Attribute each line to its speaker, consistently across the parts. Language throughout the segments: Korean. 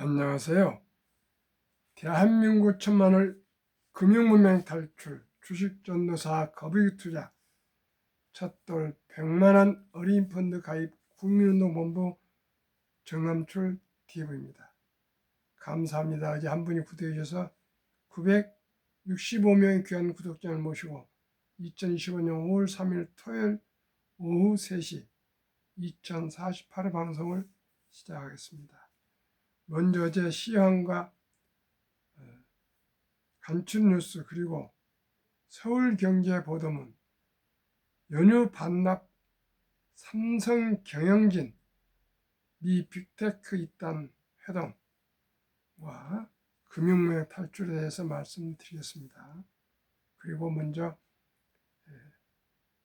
Speaker 1: 안녕하세요. 대한민국 천만을 금융문명 탈출, 주식전도사 거부익 투자, 첫돌 100만원 어린이 펀드 가입 국민운동본부 정남출 TV입니다. 감사합니다. 이제 한 분이 구독해 주셔서 965명의 귀한 구독자를 모시고 2025년 5월 3일 토요일 오후 3시 2048회 방송을 시작하겠습니다. 먼저 어제 시황과 간추뉴스 그리고 서울경제보도문, 연휴 반납 삼성경영진 미 빅테크 입단 회동과 금융무역 탈출에 대해서 말씀드리겠습니다. 그리고 먼저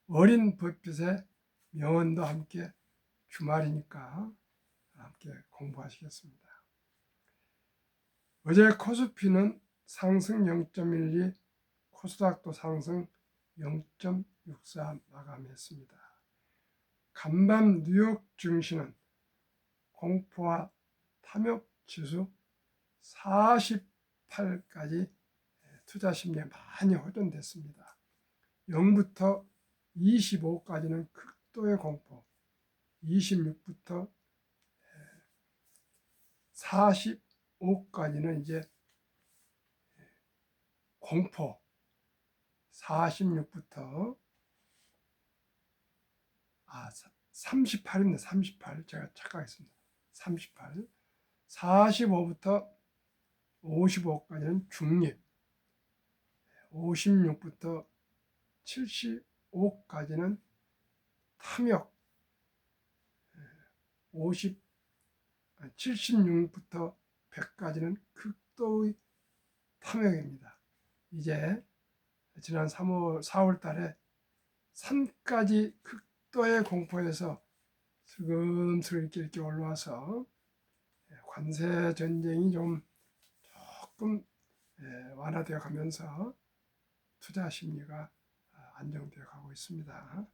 Speaker 1: 어린 버핏의 명언도 함께 주말이니까 함께 공부하시겠습니다. 어제 코스피는 상승 0.12, 코스닥도 상승 0.64 마감했습니다. 간밤 뉴욕 증시는 공포와 탐욕 지수 48까지 투자 심리에 많이 호전됐습니다. 0부터 25까지는 극도의 공포, 26부터 45까지는 이제 공포, 46부터 38입니다. 38. 제가 착각했습니다. 38. 45부터 55까지는 중립, 56부터 75까지는 탐욕, 76부터 100까지는 극도의 탐욕입니다. 이제 지난 4월 달에 3까지 극도의 공포에서 슬금슬금 이렇게 올라와서 관세 전쟁이 조금 완화되어 가면서 투자 심리가 안정되어 가고 있습니다.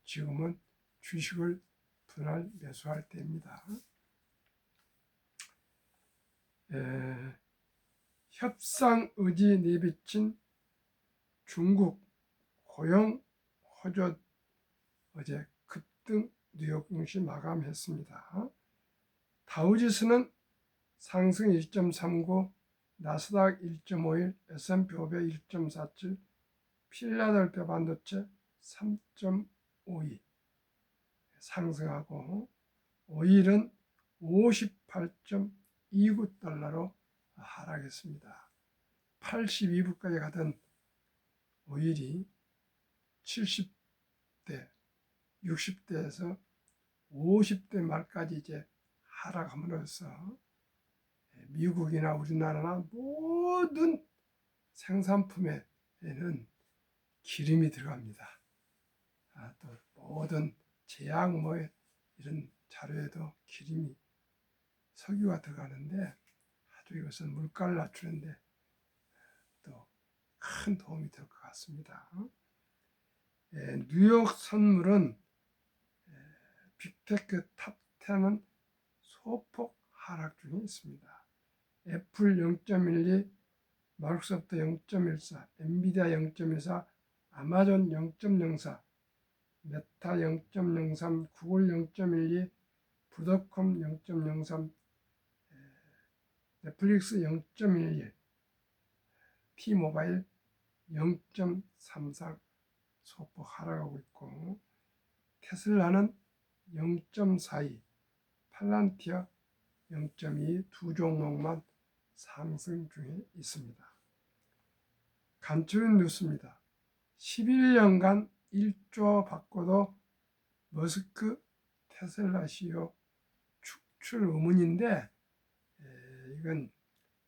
Speaker 1: 지금은 주식을 분할 매수할 때입니다. 협상 의지 내비친 중국 고용 호조 어제 급등 뉴욕 증시 마감했습니다. 다우지수는 상승 1.39, 나스닥 1.51, S&P 500 1.47, 필라델피아 반도체 3.52 상승하고 오일은 58.29달러로 하락했습니다. 82불까지 가던 오일이 70대, 60대에서 50대 말까지 이제 하락함으로써 미국이나 우리나라나 모든 생산품에는 기름이 들어갑니다. 또 모든 제약 이런 자료에도 기름이 석유가 들어가는데 아주 이것은 물가를 낮추는데 또 큰 도움이 될 것 같습니다. 뉴욕 선물은 빅테크 탑10은 소폭 하락 중에 있습니다. 애플 0.12, 마이크로소프트 0.14, 엔비디아 0.14, 아마존 0.04, 메타 0.03, 구글 0.12, 부더컴 0.03, 넷플릭스 0.11, T모바일 0.34 소폭 하락하고 있고, 테슬라는 0.42, 팔란티어 0.2 두 종목만 상승 중에 있습니다. 간추린 뉴스입니다. 11년간 1조 받고도 머스크 테슬라 CEO 축출 의문인데, 이건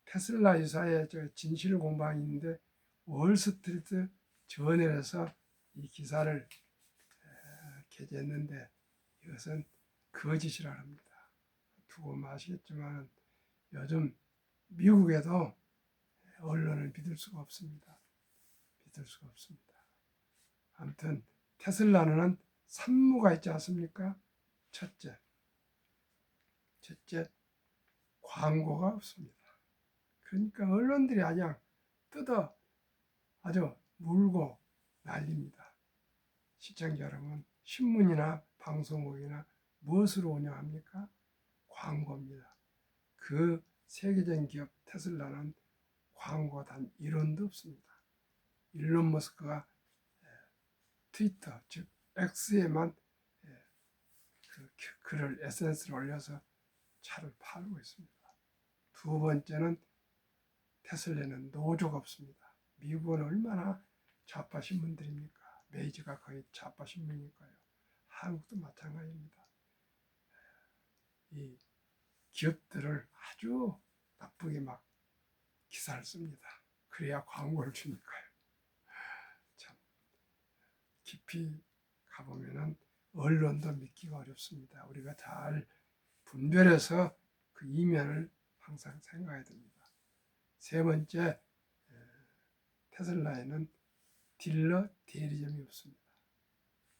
Speaker 1: 테슬라 이사의 진실 공방이 있는데 월스트리트 저널에서 이 기사를 게재했는데 이것은 거짓이라 합니다. 두고 마시겠지만 요즘 미국에도 언론을 믿을 수가 없습니다. 믿을 수가 없습니다. 아무튼 테슬라는 산무가 있지 않습니까? 첫째, 광고가 없습니다. 그러니까 언론들이 그냥 뜯어 아주 물고 난립니다. 시청자 여러분, 신문이나 방송국이나 무엇으로 운영합니까? 광고입니다. 그 세계적인 기업 테슬라는 광고 단 1원도 없습니다. 일론 머스크가 트위터, 즉 X에만 그 글을 SNS를 올려서 차를 팔고 있습니다. 두 번째는 테슬라는 노조가 없습니다. 미국은 얼마나 좌파 신문들입니까? 메이저가 거의 좌파 신문이니까요. 한국도 마찬가지입니다. 이 기업들을 아주 나쁘게 막 기사를 씁니다. 그래야 광고를 주니까요. 참 깊이 가보면은 언론도 믿기가 어렵습니다. 우리가 잘 분별해서 그 이면을 항상 생각해야 됩니다. 세 번째, 테슬라에는 딜러 대리점이 없습니다.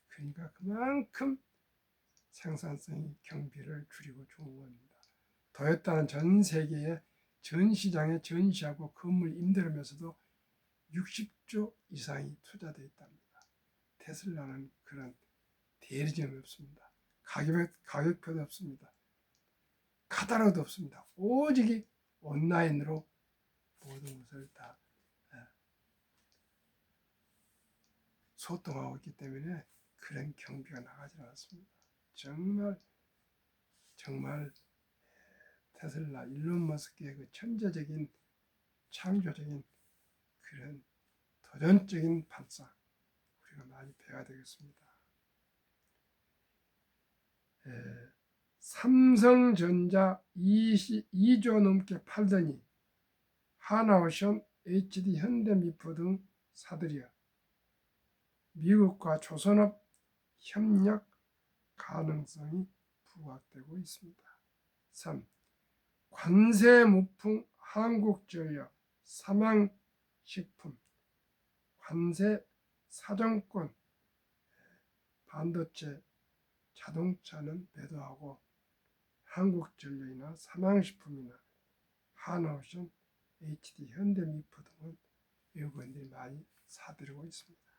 Speaker 1: 그러니까 그만큼 생산성이 경비를 줄이고 좋은 겁니다. 도요타는 전 세계의 전 시장에 전시하고 건물 임대하면서도 60조 이상이 투자되어 있답니다. 테슬라는 그런 대리점이 없습니다. 가격표도 없습니다. 카탈로그도 없습니다. 오직 온라인으로 모든 것을 다 소통하고 있기 때문에 그런 경비가 나가지 않았습니다. 정말 테슬라, 일론 머스크의 그 천재적인 창조적인 그런 도전적인 발상 우리가 많이 배워야 되겠습니다. 삼성전자 2조 넘게 팔더니 하나오션, HD, 현대미포 등 사들여 미국과 조선업 협력 가능성이 부각되고 있습니다. 3. 관세 무풍 한국전력 삼양식품 관세 사정권 반도체 자동차는 배도하고 한국전력이나 삼양식품이나 하나오션, HD, 현대미포 등은 외국인들이 많이 사들이고 있습니다.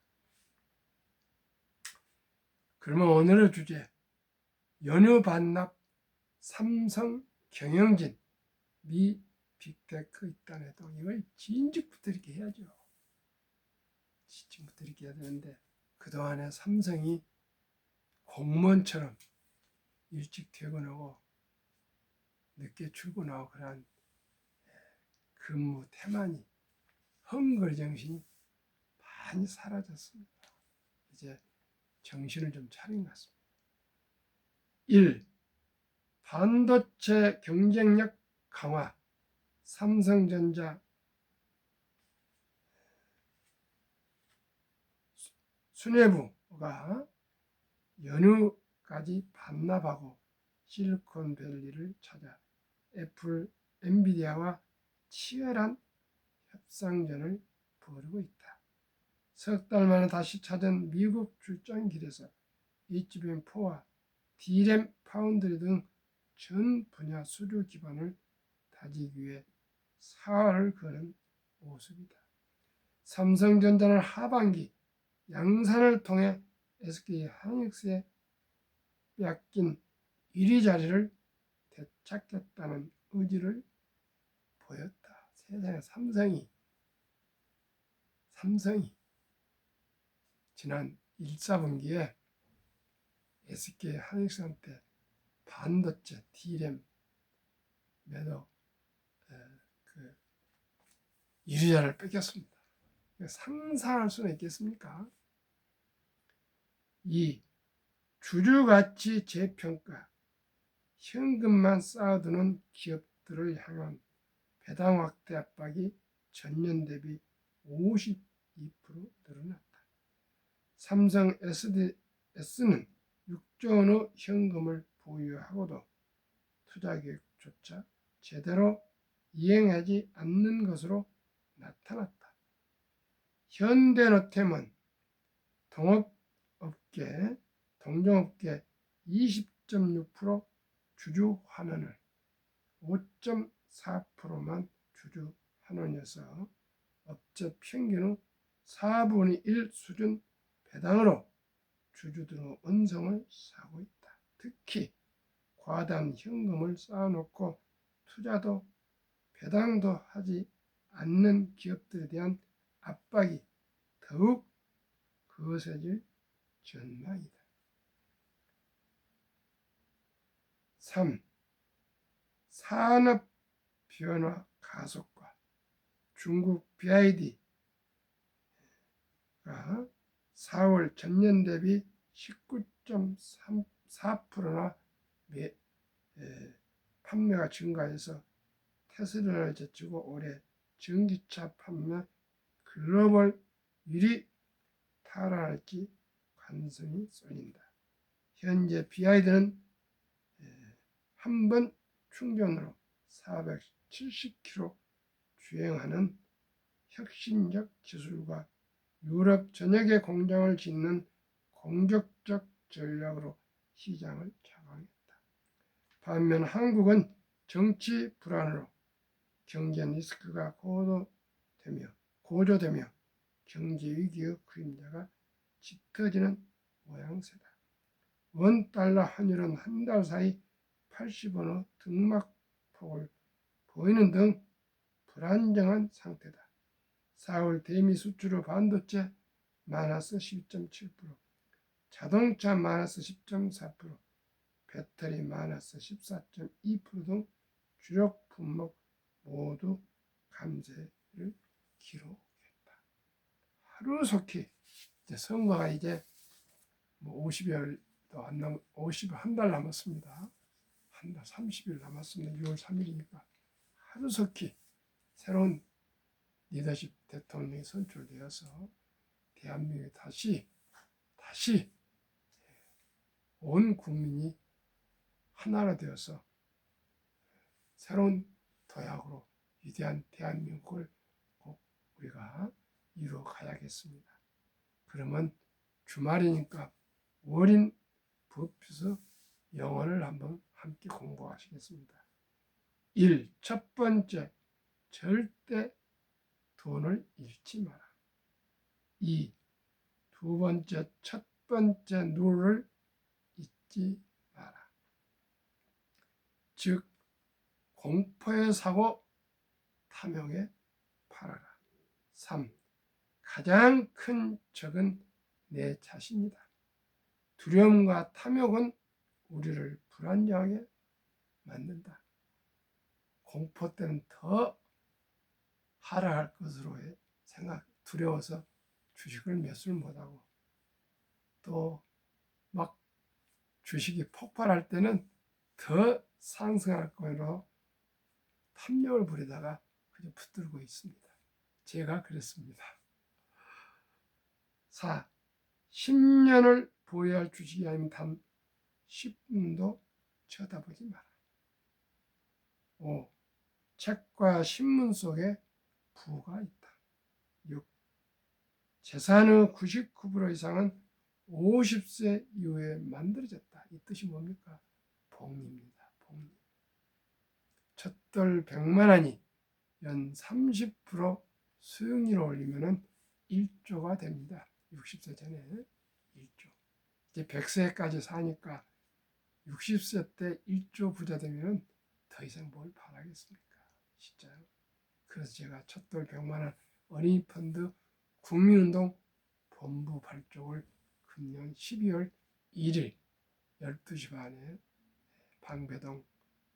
Speaker 1: 그러면 오늘의 주제, 연휴 반납 삼성 경영진 미 빅테크 입단해도 이걸 진즉부터 이렇게 해야죠. 진즉부터 이렇게 해야 되는데 그동안에 삼성이 공무원처럼 일찍 퇴근하고 늦게 출근하고 그런 근무 태만이 헝걸 정신이 많이 사라졌습니다. 이제 정신을 좀 차린 것 같습니다. 1. 반도체 경쟁력 강화 삼성전자 수뇌부가 연휴까지 반납하고 실리콘밸리를 찾아 애플, 엔비디아와 치열한 협상전을 벌이고 있다. 석 달 만에 다시 찾은 미국 출장 길에서 HBM4와 D램 파운드리 등 전 분야 수주 기반을 다지기 위해 사활을 거는 모습이다. 삼성전자는 하반기 양산을 통해 SK 하이닉스에 빼앗긴 1위 자리를 되찾겠다는 의지를 보였다. 세상에 삼성이 지난 1사분기에 SK 하이닉스한테 반도체 D램 매도 1위 자리를 뺏겼습니다. 상상할 수는 있겠습니까? 2. 주주가치 재평가 현금만 쌓아두는 기업들을 향한 배당 확대 압박이 전년 대비 52% 늘어났다. 삼성 SDS는 6조 원의 현금을 보유하고도 투자 계획조차 제대로 이행하지 않는 것으로 나타났다. 현대노템은 동종업계 20.6% 주주 환원을, 5.4%만 주주환원이어서 업체 평균의 4분의 1 수준 배당으로 주주들의 은성을 사고 있다. 특히 과다한 현금을 쌓아놓고 투자도 배당도 하지 않는 기업들에 대한 압박이 더욱 거세질 전망이다. 3. 산업 변화 가속과 중국 BID가 4월 전년 대비 19.4%나 판매가 증가해서 테슬라를 제치고 올해 전기차 판매 글로벌 1위 탈환할지 관심이 쏠린다. 현재 BID는 한 번 충전으로 470km 주행하는 혁신적 기술과 유럽 전역에 공장을 짓는 공격적 전략으로 시장을 장악했다. 반면 한국은 정치 불안으로 경제 리스크가 고조되며 경제 위기의 그림자가 짙어지는 모양새다. 원달러 환율은 한 달 사이 80원의 등락폭을 보이는 등 불안정한 상태다. 4월 대미 수출의 반도체 마이너스 12.7%, 자동차 마이너스 10.4%, 배터리 마이너스 14.2% 등 주력 품목 모두 감세를 기록했다. 하루속히 이제 선거가 이제 50여일도 안 남, 50일 한 달 남았습니다. 한 달 30일 남았습니다. 6월 3일이니까 하루속히 새로운 리더십 대통령이 선출되어서 대한민국이 다시 온 국민이 하나로 되어서 새로운 도약으로 위대한 대한민국을 꼭 우리가 이루어 가야겠습니다. 그러면 주말이니까 워린 버핏의 영어를 한번 함께 공부하시겠습니다. 1. 첫 번째, 절대 돈을 잃지 마라. 2. 두 번째, 첫 번째 룰을 잊지 마라. 즉, 공포에 사고 탐욕에 팔아라. 3. 가장 큰 적은 내 자신이다. 두려움과 탐욕은 우리를 불안정하게 만든다. 공포 때는 더 하락할 것으로 두려워서 주식을 매수를 못하고, 또 막 주식이 폭발할 때는 더 상승할 거로 탐욕을 부리다가 그저 붙들고 있습니다. 제가 그랬습니다. 4. 10년을 보유할 주식이 아니면 단 10분도 쳐다보지 마라. 5. 책과 신문 속에 부가 있다. 6. 재산의 99% 이상은 50세 이후에 만들어졌다. 이 뜻이 뭡니까? 복리입니다. 복리. 첫돌 100만 원이 연 30% 수익률을 올리면 1조가 됩니다. 60세 전에 1조. 이제 100세까지 사니까 60세 때 1조 부자 되면 더 이상 뭘 바라겠습니까? 진짜요. 그래서 제가 첫돌 100만 원 어린이 펀드 국민운동 본부 발족을 금년 12월 1일 12시 반에 방배동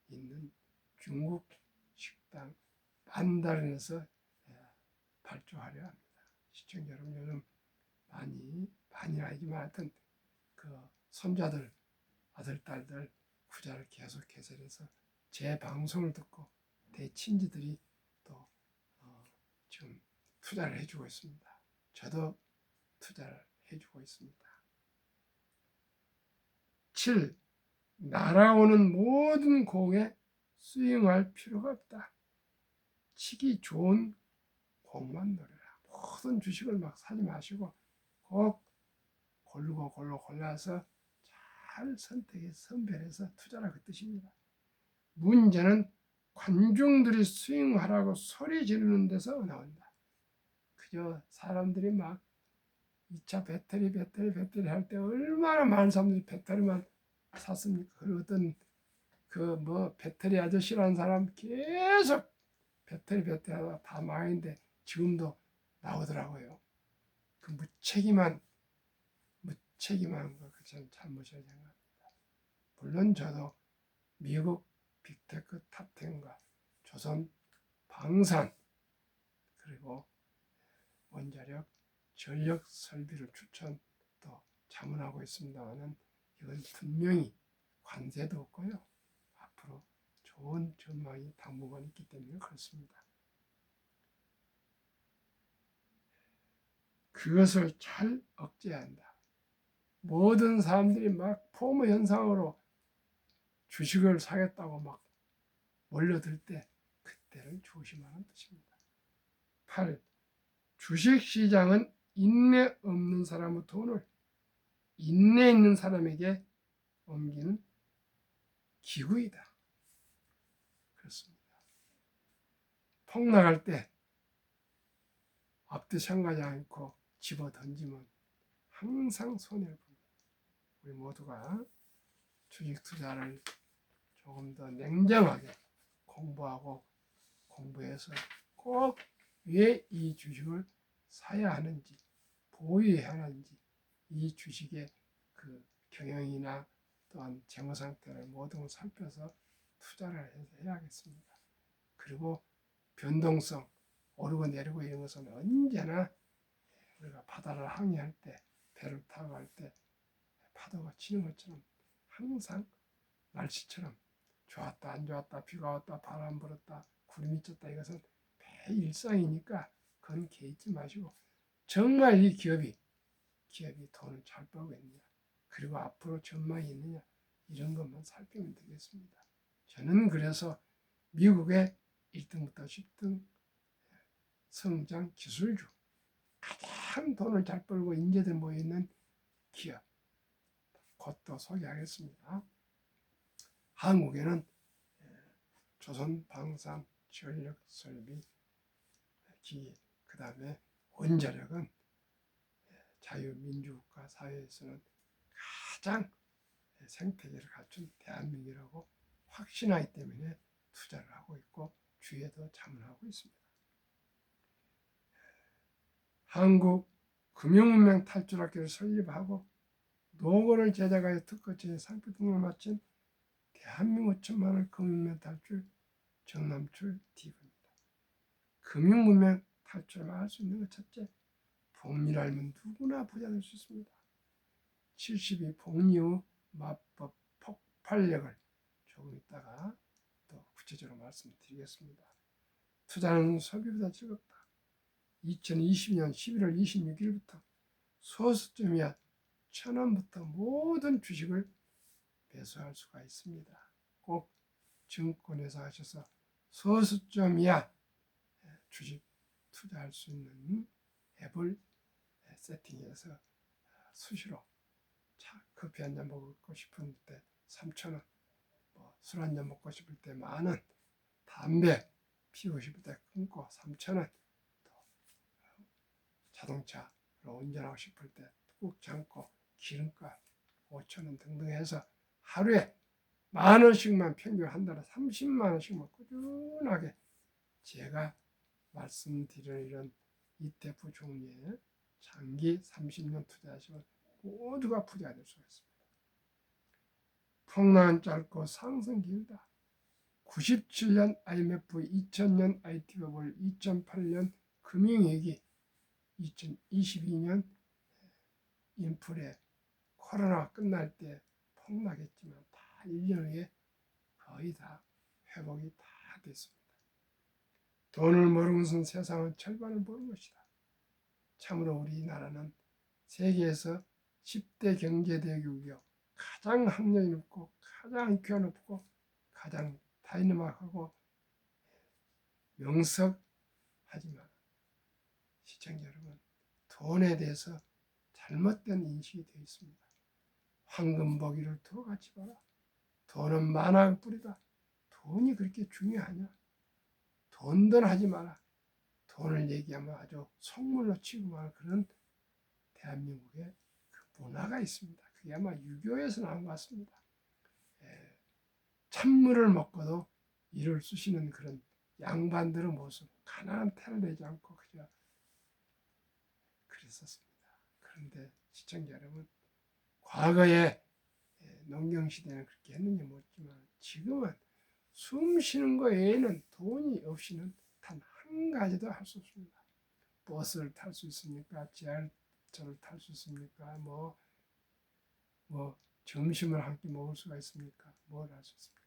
Speaker 1: 있는 중국 식당 만다른에서 발족하려 합니다. 시청자 여러분, 요즘 많이 아니지만 하여튼 그 손자들, 아들, 딸들 구자를 계속 개설해서 제 방송을 듣고 내 친지들이 또 지금 투자를 해주고 있습니다. 저도 투자를 해주고 있습니다. 7. 날아오는 모든 공에 스윙할 필요가 없다. 치기 좋은 공만 노려라. 모든 주식을 막 사지 마시고 꼭 골라서 잘 선택해서 선별해서 투자라 그 뜻입니다. 문제는 관중들이 스윙하라고 소리 지르는 데서 나온다. 그저 사람들이 막 2차 배터리 할 때 얼마나 많은 사람들이 배터리만 샀습니까? 그리고 어떤 그 뭐 배터리 아저씨라는 사람 계속 배터리 하다가 다 망했는데 지금도 나오더라고요. 그 무책임한 거 그전 잘못이라고 생각합니다. 물론 저도 미국 빅테크 탑10과 조선 방산 그리고 원자력 전력 설비를 추천 또 자문하고 있습니다만은 이건 분명히 관세도 없고요. 앞으로 좋은 전망이 당분간 있기 때문에 그렇습니다. 그것을 잘 억제해야 한다. 모든 사람들이 막 포모 현상으로 주식을 사겠다고 막 몰려들 때 그때를 조심하는 뜻입니다. 8. 주식시장은 인내 없는 사람의 돈을 인내 있는 사람에게 옮기는 기구이다. 그렇습니다. 폭락할 때 앞뒤 상하지 않고 집어 던지면 항상 손해를 봅니다. 우리 모두가 주식 투자를 조금 더 냉정하게 공부해서 꼭 왜 이 주식을 사야 하는지 보유해야 하는지 이 주식의 그 경영이나 또한 재무 상태를 모든 걸 살펴서 투자를 해야겠습니다. 그리고 변동성 오르고 내리고 이런 것은 언제나 우리가 바다를 항해할 때 배를 타고 갈 때 파도가 치는 것처럼 항상 날씨처럼 좋았다 안 좋았다 비가 왔다 바람 불었다 구름이 쳤다 이것은 매일 일상이니까 그건 개의치 마시고 정말 이 기업이 돈을 잘 벌고 있느냐 그리고 앞으로 전망이 있느냐 이런 것만 살피면 되겠습니다. 저는 그래서 미국의 1등부터 10등 성장 기술주 가장 돈을 잘 벌고 인재들 모여있는 기업 그것도 소개하겠습니다. 한국에는 조선 방산 전력 설비 기계 그 다음에 원자력은 자유민주국가 사회에서는 가장 생태계를 갖춘 대한민국이라고 확신하기 때문에 투자를 하고 있고 주위에도 자문하고 있습니다. 한국 금융문명 탈출학교를 설립하고 노건을 제작하여 특허제에 상표 등록을 마친 대한민국 천만을 금융문명 탈출 정남출 디브입니다. 금융문명 탈출을 할 수 있는 것 첫째, 복리를 알면 누구나 부자 될 수 있습니다. 72 복리의 마법 폭발력을 조금 있다가 또 구체적으로 말씀드리겠습니다. 투자는 소비보다 즐겁다. 2020년 11월 26일부터 소수점이야 1,000원부터 모든 주식을 매수할 수가 있습니다. 꼭 증권회사 하셔서 소수점이야 주식 투자할 수 있는 앱을 세팅해서 수시로 커피 한 잔 먹고 싶을 때 3,000원, 술 한 잔 먹고 싶을 때 10,000원, 담배 피우고 싶을 때 끊고 3,000원, 자동차로 운전하고 싶을 때 꾹 참고 기름값 5,000원 등등 해서 하루에 10,000원씩만 평균 한 달에 30만 원씩만 꾸준하게 제가 말씀드리는 이런 ETF 종류에 장기 30년 투자하시면 모두가 부자가 될 수가 있습니다. 폭락은 짧고 상승 길다. 97년 IMF, 2000년 IT 버블, 2008년 금융위기, 2022년 인플레, 코로나 끝날 때 폭락했지만 다 1년 후에 거의 다 회복이 다 됐습니다. 돈을 모르는 것은 세상은 절반을 모르는 것이다. 참으로 우리나라는 세계에서 10대 경제대국이요 가장 학력이 높고 가장 IQ가 높고 가장 다이너믹하고 명석하지만 시청자 여러분 돈에 대해서 잘못된 인식이 되어 있습니다. 황금 보기를 두 같이 봐라. 돈은 만왕 뿌리다. 돈이 그렇게 중요하냐? 돈 하지 마라. 돈을 얘기하면 아주 속물로 취급하는 그런 대한민국의 그 문화가 있습니다. 그게 아마 유교에서 나온 것 같습니다. 예, 찬물을 먹고도 이를 쑤시는 그런 양반들의 모습, 가난한 태를 내지 않고 그저 그랬었습니다. 그런데 시청자 여러분, 과거에 농경시대는 그렇게 했는지 모르지만 지금은 숨 쉬는 거 외에는 돈이 없이는 단 한 가지도 할 수 없습니다. 버스를 탈 수 있습니까? 지하철을 탈 수 있습니까? 뭐 점심을 한 끼 먹을 수가 있습니까? 뭘 할 수 있습니까?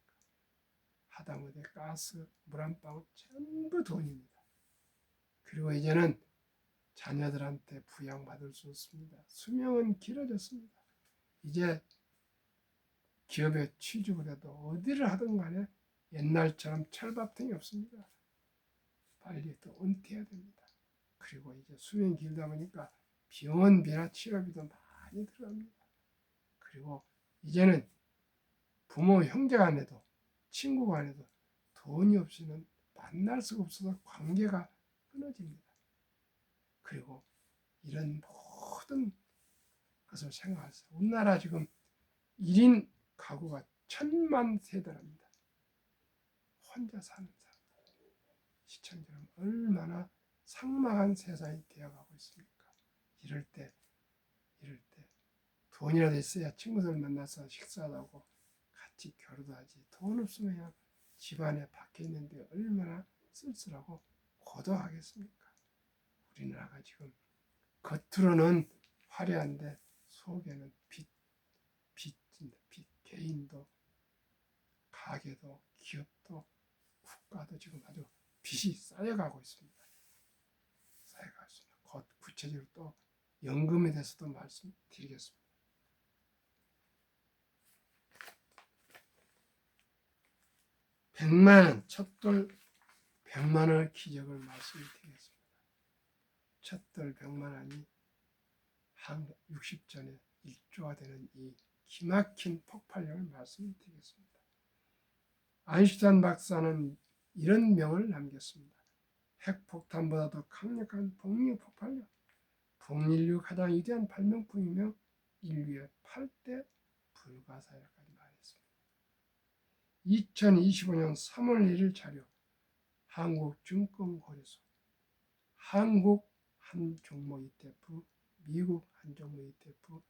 Speaker 1: 하다못해 가스, 물 한 방울 전부 돈입니다. 그리고 이제는 자녀들한테 부양받을 수 없습니다. 수명은 길어졌습니다. 이제 기업에 취직을 해도 어디를 하든 간에 옛날처럼 철밥통이 없습니다. 빨리 또 은퇴해야 됩니다. 그리고 이제 수명이 길다 보니까 병원비나 치료비도 많이 들어갑니다. 그리고 이제는 부모 형제 간에도 친구 간에도 돈이 없이는 만날 수가 없어서 관계가 끊어집니다. 그리고 이런 모든 것을 생각하세요. 우리나라 지금 1인 가구가 1000만 세대랍니다. 혼자 사는 사람. 시청자는 얼마나 삭막한 세상이 되어가고 있습니까? 이럴 때 돈이라도 있어야 친구들 만나서 식사도 하고 같이 교류도 하지. 돈 없으면 그냥 집안에 박혀 있는데 얼마나 쓸쓸하고 고독하겠습니까? 우리나라가 지금 겉으로는 화려한데 속에는 빚입니다. 빚. 개인도 가게도 기업도 국가도 지금 아주 빚이 쌓여가고 있습니다. 쌓여가고 있습니다. 곧 구체적으로 또 연금에 대해서도 말씀드리겠습니다. 100만원, 첫돌 100만원의 기적을 말씀드리겠습니다. 첫돌 100만원이 한 60전에 1조가 되는 이 기막힌 폭발력을 말씀드리겠습니다. 아인슈타인 박사는 이런 명을 남겼습니다. 핵폭탄보다도 강력한 복류 폭발력, 북인류 가장 위대한 발명품이며 인류의 8대 불가사의까지 말했습니다. 2025년 3월 1일 자료 한국증권거래소 한국 한 종목 ETF, 미국 한 종목 ETF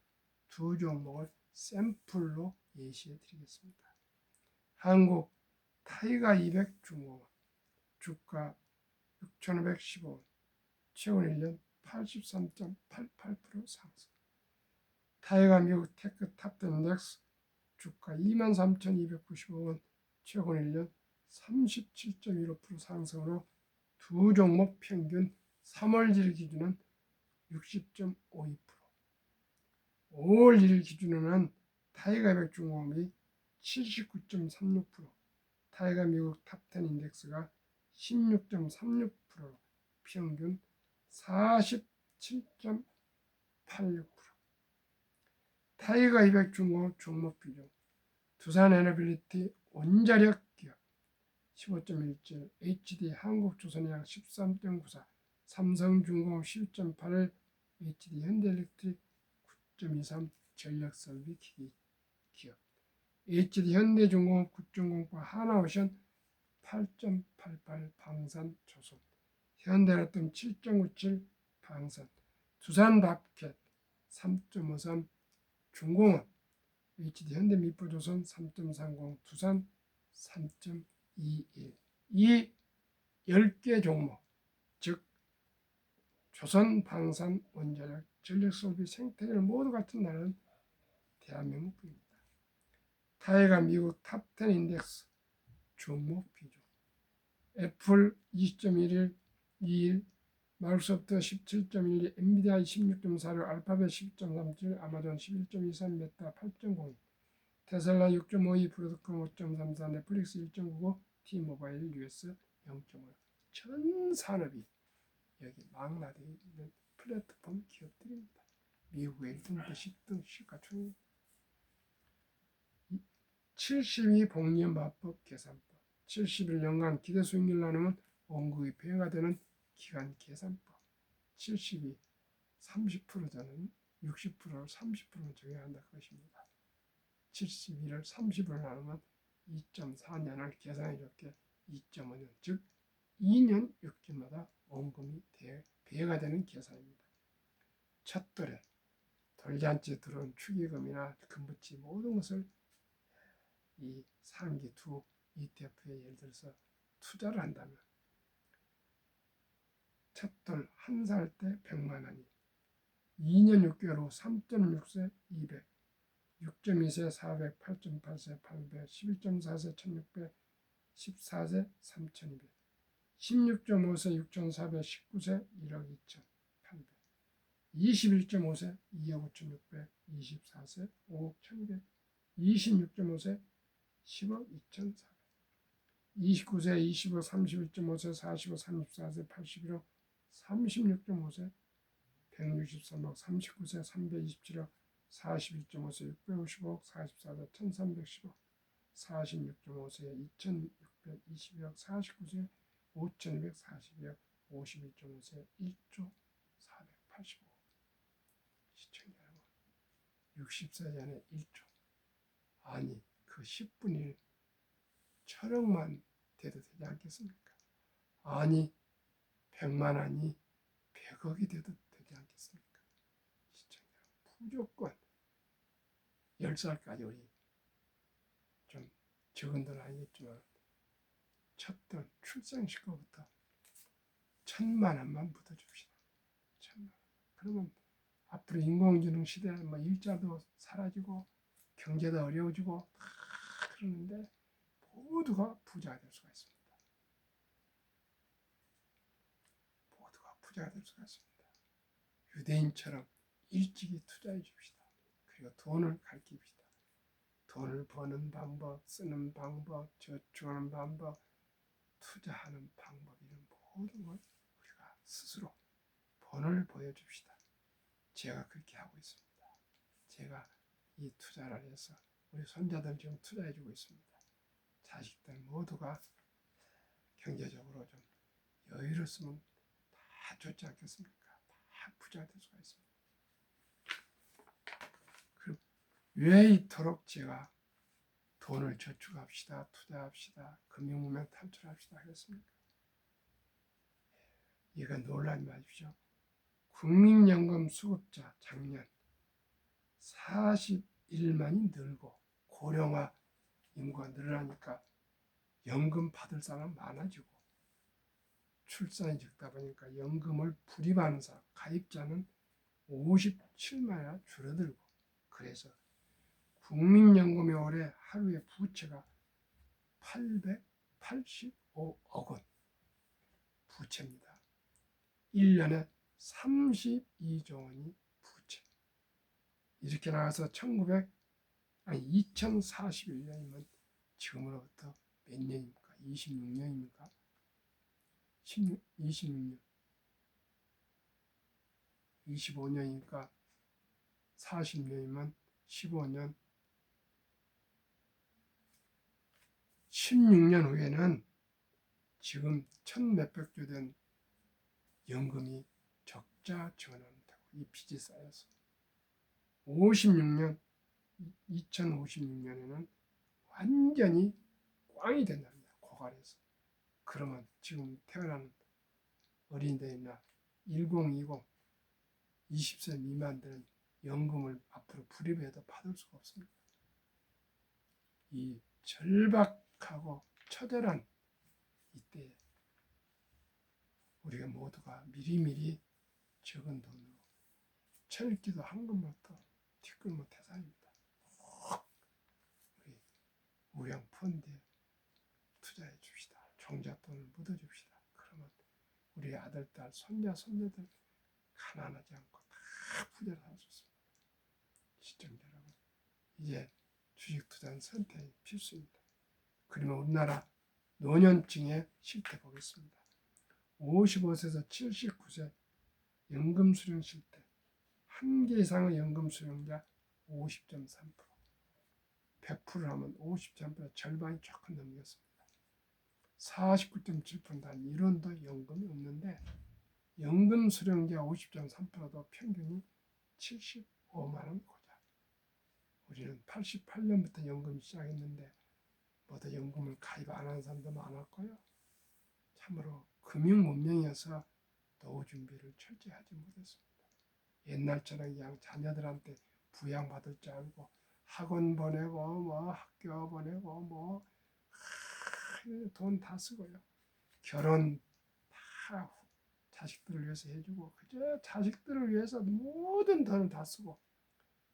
Speaker 1: 두 종목을 샘플로 예시해 드리겠습니다. 한국 타이가 200 중공업 주가 6,515원, 최근 1년 83.88% 상승. 타이가 미국 테크 탑10 인덱스 주가 23,295원, 최근 1년 37.15% 상승으로 두 종목 평균 3월 1일 기준은 60.52%, 5월 1일 기준으로는 타이가 100 중공업이 79.36%, 타이가 미국 탑10 인덱스가 16.36%로 평균 47.86%. 타이가 200 중공업 종목 비중 두산 에너빌리티 원자력 기업 15.17, HD 한국조선해양 13.94, 삼성중공업 11.81, HD 현대일렉트릭 9.23, 전력설비 기기 기업, HD 현대중공업 9.08, 하나오션 8.88, 방산조선, 현대로템 7.97, 방산, 두산밥켓 3.53, 중공업, HD 현대미포조선 3.30, 두산 3.21. 이 10개 종목, 즉 조선, 방산, 원자력, 전력설비, 생태계를 모두 같은 나라는 대한민국입니다. 타이가 미국 탑10 인덱스 종목 비중 애플 20.11, 2일, 마이크로소프트 17.12, 엔비디아 26.46, 알파벳 10.37, 아마존 11.23, 메타 8.02, 테슬라 6.52, 브로드컴 5.34, 넷플릭스 1.99, T모바일 US 0.5. 전 산업이 여기 망라되어 있는 플랫폼 기업들입니다. 미국의 1등부터 10등 시가총액 72 복리마법 계산법 70일 연간 기대수익률 나누면 원금이 배가 되는 기간 계산법. 70이 30%잖아요. 60%를 30%로 적용한다 그것입니다. 71을 30으로 나누면 2.4년을 계산해 줬게 2.5년, 즉 2년 6개월마다 원금이 배가 되는 계산입니다. 첫 돌에 돌잔치에 들어온 축의금이나 금부치 모든 것을 이 상기 두 ETF에 예를 들어서 투자를 한다면 첫 돌 한 살 때 100만 원이 2년 6개월 후 3.6세 200, 6.2세 400, 8.8세 800, 11.4세 1600, 14세 3200, 16.5세 6400, 19세 1억 2800, 21.5세 2억 5600, 24세 5억 1200, 26.5세 10억 2400, 29세 20억 31.5세 45, 34세 81억, 36.5세 163억, 39세 327억, 41.5세 650억, 44세 1310억, 46.5세 2620억, 49세 5242억, 51.5세 1조 485억. 시청자 여러분, 60세 전에 1조. 아니, 그 10분의 1 천억만 돼도 되지 않겠습니까? 아니, 100만 원이 100억이 돼도 되지 않겠습니까? 시청자 무조건 10살까지 우리 좀 적은 돈 아니겠지만 첫돈 출생시켜부터 1,000만 원만 묻어줍시다. 1,000만 원. 그러면 앞으로 인공지능 시대에 뭐 일자도 사라지고 경제도 어려워지고 다 그러는데 모두가 부자가 될 수가 있습니다. 모두가 부자가 될 수가 있습니다. 유대인처럼 일찍이 투자해 줍시다. 그리고 돈을 가르칩시다. 돈을 버는 방법, 쓰는 방법, 저축하는 방법, 투자하는 방법, 이런 모든 걸 우리가 스스로 본을 보여줍시다. 제가 그렇게 하고 있습니다. 제가 이 투자를 해서 우리 손자들 지금 투자해주고 있습니다. 자식들 모두가 경제적으로 좀 여유로웠으면 다 좋지 않겠습니까? 다 부자 될 수가 있습니다. 그럼 왜 이토록 제가 돈을 저축합시다, 투자합시다, 금융문명 탈출합시다 하겠습니까? 이거 놀라지 마십시오. 국민연금 수급자 작년 41만이 늘고 고령화 인구가 늘어나니까 연금 받을 사람 많아지고 출산이 적다 보니까 연금을 불입하는 사람, 가입자는 57만이나 줄어들고, 그래서 국민연금이 올해 하루에 부채가 885억 원 부채입니다. 1년에 32조 원이 부채. 이렇게 나와서 2041년이면 지금으로부터 몇 년입니까? 26년입니까? 26년. 25년이니까 40년이면 15년. 16년 후에는 지금 1,몇백조 된 연금이 적자 전환되고 이 빚이 쌓여서 2056년에는 완전히 꽝이 된답니다. 고갈해서. 그러면 지금 태어나는 어린이들이나 1020, 20세 미만들은 연금을 앞으로 불입해도 받을 수가 없습니다. 이 절박하고 처절한 이때 우리가 모두가 미리미리 적은 돈으로 철기도 한 것부터 티끌 못해서입니다. 우리 우량 펀드에 투자해 줍시다. 종잣돈을 묻어줍시다. 그러면 우리 아들, 딸, 손자, 손녀들 가난하지 않고 다 부자로 살 수 있습니다. 시청자 여러분, 이제 주식 투자는 선택이 필수입니다. 그러면 우리나라 노년층의 실태 보겠습니다. 55세에서 79세 연금 수령 실태, 한 개 이상의 연금 수령자 50.3%, 100% 하면 50.3%, 절반이 조금 넘겼습니다. 49.7%한 이론도 연금이 없는데 연금 수령자 50.3%도 평균이 75만 원 고자. 우리는 88년부터 연금이 시작했는데 모두 연금을 가입 안 하는 사람도 많았고요. 참으로 금융 문명이어서 노후 준비를 철저히 하지 못했습니다. 옛날처럼 그냥 자녀들한테 부양받을 줄 알고 학원 보내고 뭐 학교 보내고 뭐 돈 다 쓰고요. 결혼 다 자식들을 위해서 해주고 그저 자식들을 위해서 모든 돈을 다 쓰고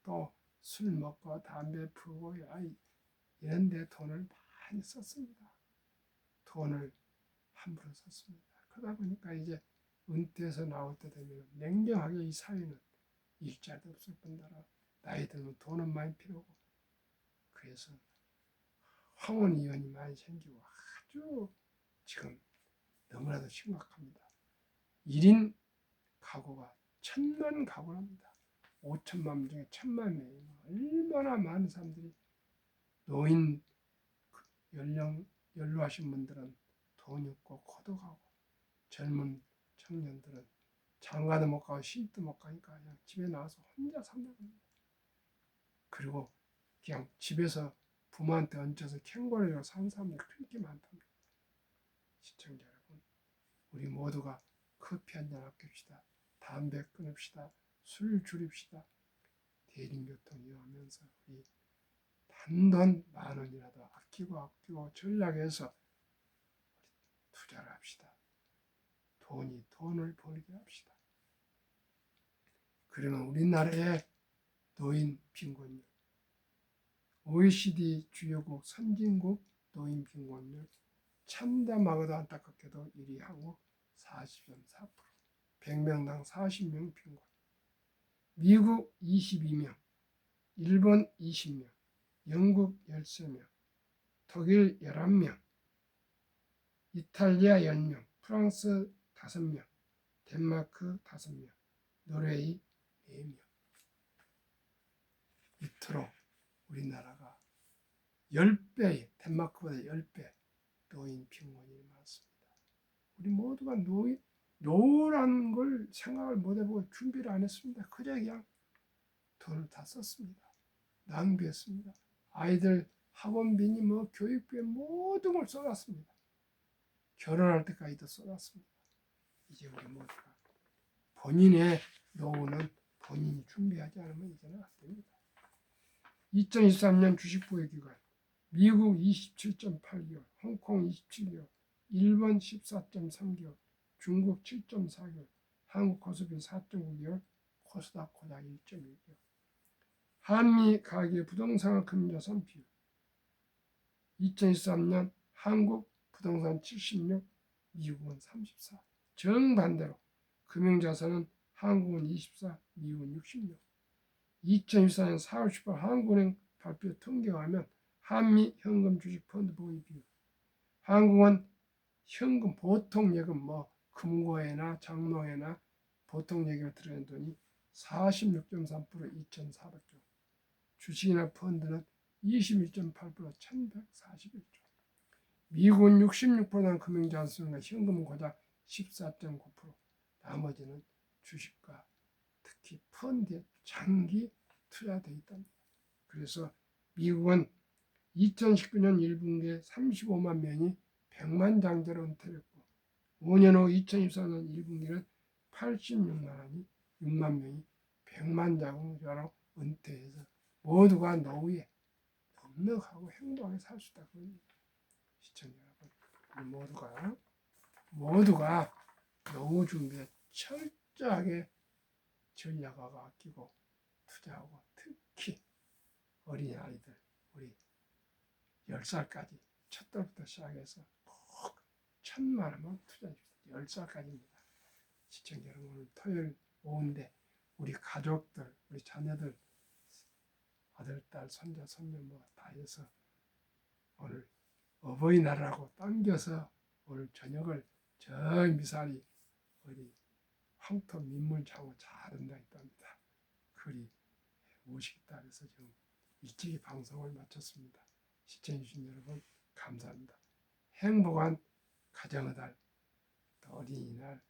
Speaker 1: 또 술 먹고 담배 피우고 이런 데 돈을 많이 썼습니다. 돈을 함부로 썼습니다. 그러다 보니까 이제 은퇴해서 나올 때 되면 냉정하게 이 사회는 일자리도 없을 뿐더러 나이 들면 돈은 많이 필요하고 그래서 황혼 이혼이 많이 생기고 아주 지금 너무나도 심각합니다. 1인 가구가 1000만 가구랍니다. 5천만 명 중에 1000만 명이 얼마나 많은 사람들이 노인 연로하신 분들은 돈이 없고 고독하고 젊은 청년들은 장가도 못 가고 시집도 못 가니까 그냥 집에 나와서 혼자 산다고 합니다. 그리고 그냥 집에서 부모한테 얹혀서 캥거루로 사는 사람들이 그렇게 많답니다. 시청자 여러분, 우리 모두가 커피 한잔 아낍시다. 담배 끊읍시다. 술 줄입시다. 대중교통 이용하면서 우리 단돈 10,000원이라도 아끼고 전략해서 투자를 합시다. 돈을 벌게 합시다. 그러면 우리나라의 노인 빈곤율, OECD 주요국 선진국 노인 빈곤율 참담하고도 안타깝게도 1위 한국 40.4%, 100명당 40명 빈곤, 미국 22명, 일본 20명, 영국 13명, 독일 11명, 이탈리아 10명, 프랑스 5명, 덴마크 5명, 노르웨이 4명. 이토록 우리나라가 10배, 덴마크보다 10배 노인 빈곤이 많습니다. 우리 모두가 노후라는 걸 생각을 못 해보고 준비를 안 했습니다. 그저 그냥 돈을 다 썼습니다. 낭비했습니다. 아이들 학원비니 뭐 교육비에 모든 걸 쏟았습니다. 결혼할 때까지도 쏟았습니다. 이제 우리 모두가 본인의 노후는 본인이 준비하지 않으면 이제는 안 됩니다. 2023년 주식 보유 기간 미국 27.8개월, 홍콩 27개월, 일본 14.3개월, 중국 7.4개월, 한국 코스피 4.9개월, 코스닥 고작 1.1개월. 한미 가계 부동산 금융자산 비율 2023년 한국 부동산 76, 미국은 34. 정반대로 금융자산은 한국은 24, 미국은 66. 2024년 4월 10일 한국은행 발표 통계하면 한미 현금 주식 펀드 보유 비율 한국은 현금 보통 예금 뭐 금고에나 장롱에나 보통 예금에 들어있는 돈이 46.3% 2,400조 주식이나 펀드는 21.8% 1,141조 미국은 66%는 금융자산과 현금은 고작 14.9% 나머지는 주식과 특히 펀드에 장기 투자되어 있답니다. 그래서 미국은 2019년 1분기에 35만 명이 100만 장자로 은퇴했고 5년 후 2024년 1분기는 86만 명이 100만 장자로 은퇴해서 모두가 노후에 넉넉하고 행복하게 살 수 있다고 합니다. 시청자 여러분, 모두가 노후 준비에 철저하게 전략하고 아끼고 투자하고 특히 어린아이들 우리 10살까지 첫 달부터 시작해서 꼭 1,000만 원만 투자해줍시다. 10살까지입니다. 시청자 여러분 오늘 토요일 오후인데 우리 가족들 우리 자녀들 아들, 딸, 손자, 손녀 뭐 다 해서 오늘 어버이날이라고 당겨서 오늘 저녁을 저 미사리 우리 황토 민물장어 잘 한다 했답니다. 그리 모시겠다 해서 지금 일찍이 방송을 마쳤습니다. 시청해주신 여러분 감사합니다. 행복한 가정의 달, 또 어린이날,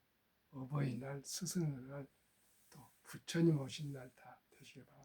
Speaker 1: 어버이날, 스승의 날, 또 부처님 오신 날 다 되시길 바랍니다.